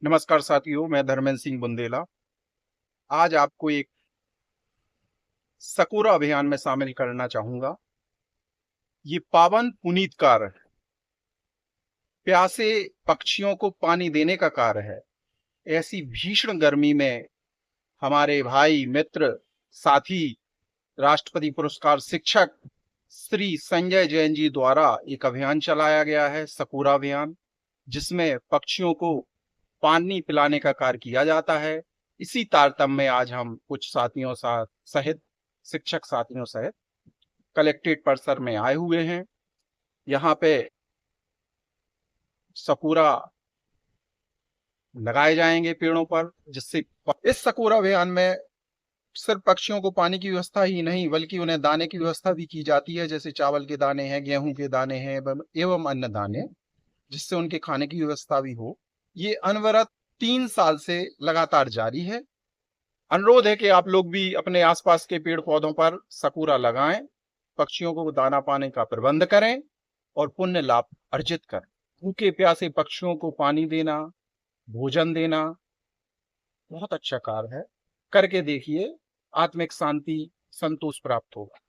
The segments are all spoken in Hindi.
नमस्कार साथियों, मैं धर्मेंद्र सिंह बुंदेला। आज आपको एक सकुरा अभियान में शामिल करना चाहूंगा। ये पावन पुनीत कार्य प्यासे पक्षियों को पानी देने का कार्य है। ऐसी भीषण गर्मी में हमारे भाई मित्र साथी राष्ट्रपति पुरस्कार शिक्षक श्री संजय जैन जी द्वारा एक अभियान चलाया गया है, सकुरा अभियान, जिसमें पक्षियों को पानी पिलाने का कार्य किया जाता है। इसी तारतम्य में आज हम कुछ साथियों सहित शिक्षक साथियों सहित कलेक्ट्रेट परिसर में आए हुए हैं। यहाँ पे सकुरा लगाए जाएंगे पेड़ों पर, जिससे इस सकुरा अभियान में सिर्फ पक्षियों को पानी की व्यवस्था ही नहीं बल्कि उन्हें दाने की व्यवस्था भी की जाती है, जैसे चावल के दाने हैं, गेहूं के दाने हैं एवं अन्य दाने, जिससे उनके खाने की व्यवस्था भी हो। ये अनवरत 3 साल से लगातार जारी है। अनुरोध है कि आप लोग भी अपने आसपास के पेड़ पौधों पर सकुरा लगाएं, पक्षियों को दाना पानी का प्रबंध करें और पुण्य लाभ अर्जित करें। भूखे प्यासे पक्षियों को पानी देना, भोजन देना बहुत अच्छा कार्य है। करके देखिए, आत्मिक शांति, संतोष प्राप्त होगा।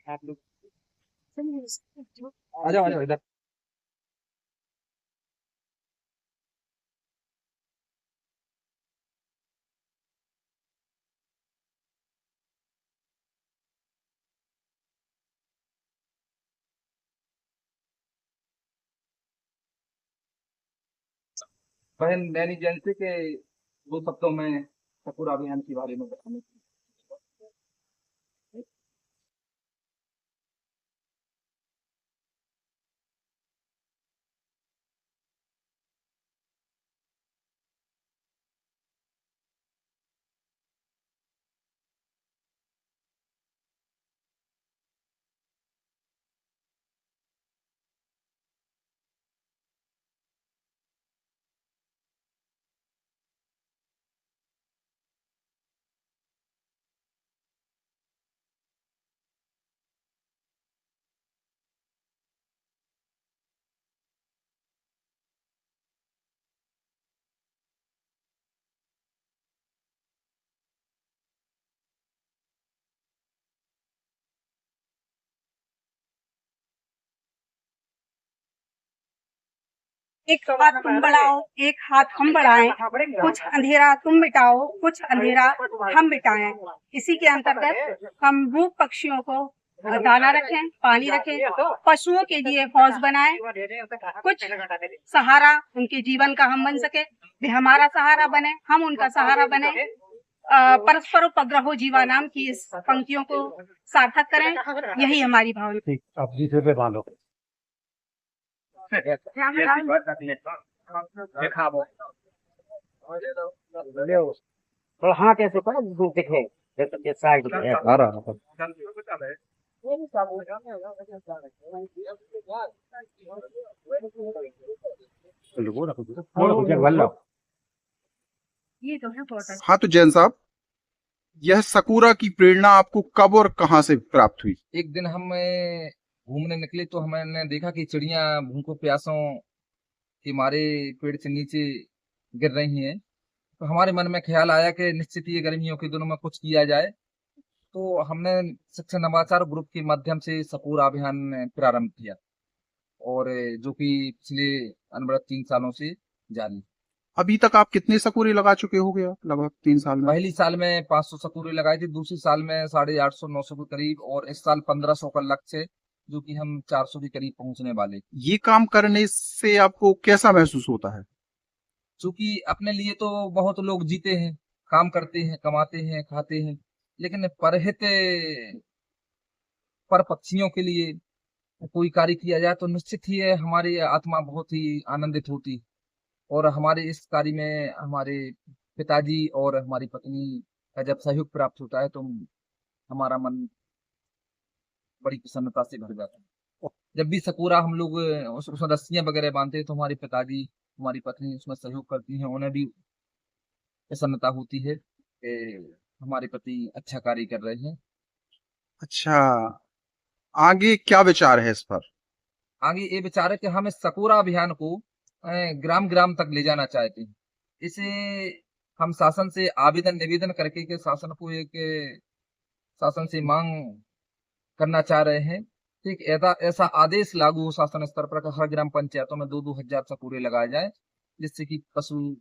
आप लोग आ जाओ इधर। बहन नैनी जयंती के 2 शब्दों में सकुरा अभियान के बारे में बताने की। एक हाथ तुम बढ़ाओ, एक हाथ हम बढ़ाएं, कुछ अंधेरा तुम मिटाओ, कुछ अंधेरा हम मिटाएं। इसी के अंतर्गत हम भूख पक्षियों को दाना रखें, पानी रखें, पशुओं के लिए हौज बनाएं, कुछ सहारा उनके जीवन का हम बन सके, वे हमारा सहारा बने, हम उनका सहारा बने। परस्पर उपद्रव जीवा नाम की इस पंक्तियों को सार्थक करें, यही हमारी भावना। अब दूसरे पे बांधो। थोड़ा हाथ ऐसे करो दिखे जैसे साइड में आ रहा है। हाँ, तो जैन साहब, यह सकुरा की प्रेरणा आपको कब और कहाँ से प्राप्त हुई? एक दिन हम घूमने निकले तो हमने देखा कि चिड़िया भूखों प्यासों के मारे पेड़ से नीचे गिर रही हैं। तो हमारे मन में ख्याल आया कि निश्चित ही गर्मियों के दिनों में कुछ किया जाए। तो हमने शिक्षा नवाचार ग्रुप के माध्यम से सकुरा अभियान प्रारंभ किया, और जो कि पिछले अनवरत 3 सालों से जारी। अभी तक आप कितने सकुरे लगा चुके हो गया लगभग 3 साल में? पहली साल में 500 सकुरे लगाए थे, दूसरी साल में 850-900 के करीब, और इस साल 1500 का लक्ष्य है, जो कि हम 400 के करीब पहुंचने वाले। ये काम करने से आपको कैसा महसूस होता है? चूंकि अपने लिए तो बहुत लोग जीते हैं, काम करते हैं, कमाते हैं, खाते हैं, लेकिन परहित पर पक्षियों के लिए कोई कार्य किया जाए तो निश्चित ही है हमारी आत्मा बहुत ही आनंदित होती। और हमारे इस कार्य में हमारे पिताजी और हमारी पत्नी का जब सहयोग प्राप्त होता है तो हमारा मन बड़ी प्रसन्नता से भर जाता है। जब भी सकुरा हम लोग उसमें रस्सियां वगैरह बांधते हैं तो हमारी पिताजी, हमारी पत्नी उसमें सहयोग करती हैं, उन्हें भी प्रसन्नता होती है। हमारे प्रति अच्छा कार्य कर रहे हैं। अच्छा, आगे क्या विचार है इस पर? आगे ये विचार है कि हम इस सकोरा अभियान को ग्राम ग्राम तक ले जाना चाहते हैं। इसे हम शासन से आवेदन निवेदन करके के शासन को एक शासन से मांग करना चाह रहे हैं। ठीक ऐसा ऐसा आदेश लागू हो शासन स्तर पर कि हर ग्राम पंचायतों में 2-2 हजार सकोरे लगाए जाए, जिससे कि पशु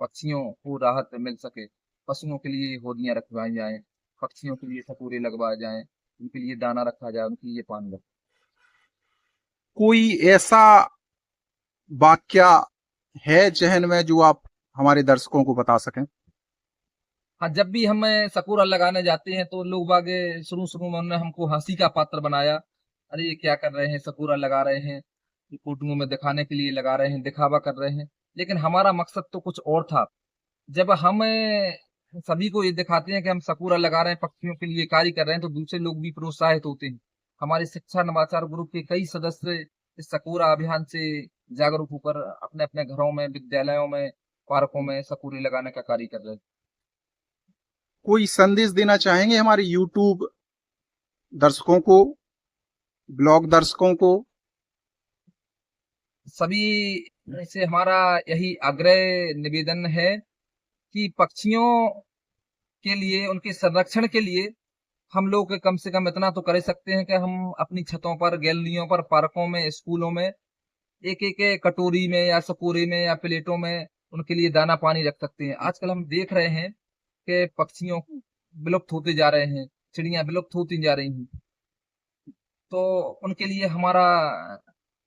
पक्षियों को राहत मिल सके। पशुओं के लिए होदियां रखवाई जाए, पक्षियों के लिए सकोरे लगवाए जाए, उनके लिए दाना रखा जाए, उनके लिए पानी रखा। कोई ऐसा वाक्या है जहन में जो आप हमारे दर्शकों को बता सकें? हाँ, जब भी हम सकोरा लगाने जाते हैं तो लोग बागे शुरू शुरू में उन्होंने हमको हंसी का पात्र बनाया। अरे ये क्या कर रहे हैं, सकोरा लगा रहे हैं, ये फोटुओं में दिखाने के लिए लगा रहे हैं, दिखावा कर रहे हैं। लेकिन हमारा मकसद तो कुछ और था। जब हम सभी को ये दिखाते हैं कि हम सकोरा लगा रहे हैं, पक्षियों के लिए कार्य कर रहे हैं, तो दूसरे लोग भी प्रोत्साहित होते हैं। हमारे शिक्षा नवाचार ग्रुप के कई सदस्य इस सकोरा अभियान से जागरूक होकर अपने अपने घरों में, विद्यालयों में, पार्कों में सकोरे लगाने का कार्य कर रहे हैं। कोई संदेश देना चाहेंगे हमारे यूट्यूब दर्शकों को, ब्लॉग दर्शकों को? सभी से हमारा यही आग्रह निवेदन है कि पक्षियों के लिए, उनके संरक्षण के लिए हम लोग कम से कम इतना तो कर सकते हैं कि हम अपनी छतों पर, गैलरियों पर, पार्कों में, स्कूलों में एक एक कटोरी में या सकोरे में या प्लेटों में उनके लिए दाना पानी रख सकते हैं। आजकल हम देख रहे हैं कि पक्षियों विलुप्त होते जा रहे हैं, चिड़ियां विलुप्त होती जा रही हैं। तो उनके लिए हमारा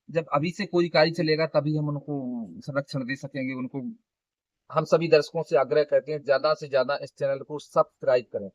जब अभी से कोई कार्य चलेगा तभी हम उनको संरक्षण दे सकेंगे। उनको हम सभी दर्शकों से आग्रह करते हैं ज्यादा से ज्यादा इस चैनल को सब्सक्राइब करें।